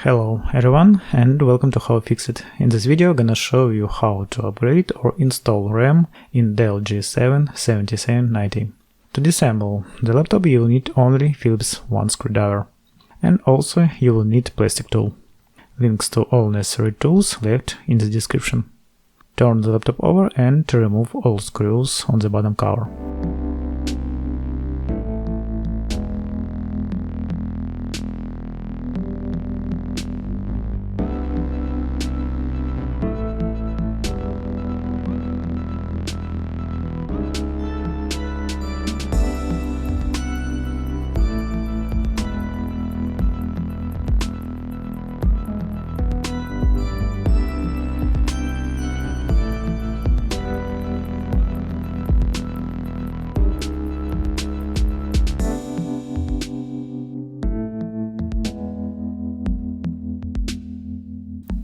Hello everyone and welcome to HowFixIT. In this video I'm gonna show you how to upgrade or install RAM in Dell G7 7790. To disassemble the laptop you will need only Phillips one screwdriver. And also you will need plastic tool. Links to all necessary tools left in the description. Turn the laptop over and remove all screws on the bottom cover.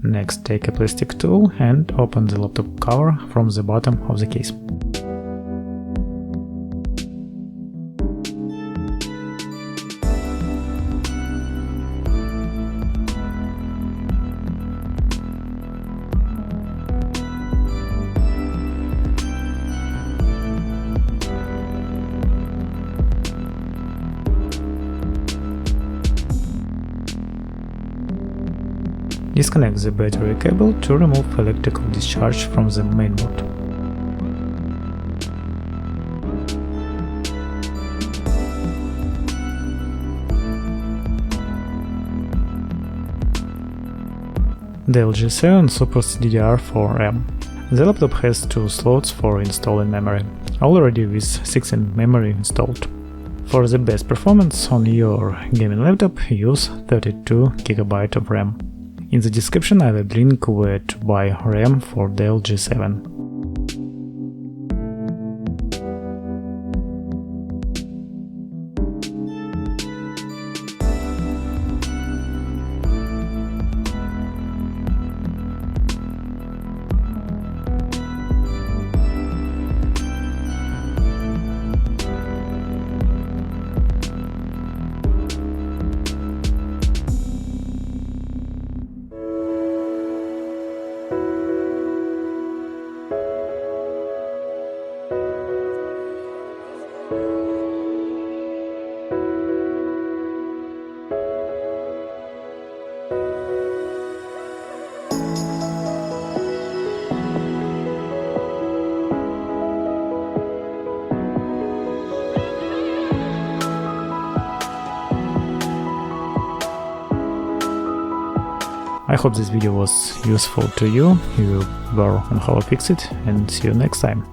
Next, take a plastic tool and open the laptop cover from the bottom of the case. Disconnect the battery cable to remove electrical discharge from the mainboard. Dell G7 supports DDR4 RAM. The laptop has 2 slots for installing memory, already with 16 memory installed. For the best performance on your gaming laptop, use 32 GB of RAM. In the description I will link where to buy RAM for Dell G7. I hope this video was useful to you. You were on HowFixIT and see you next time.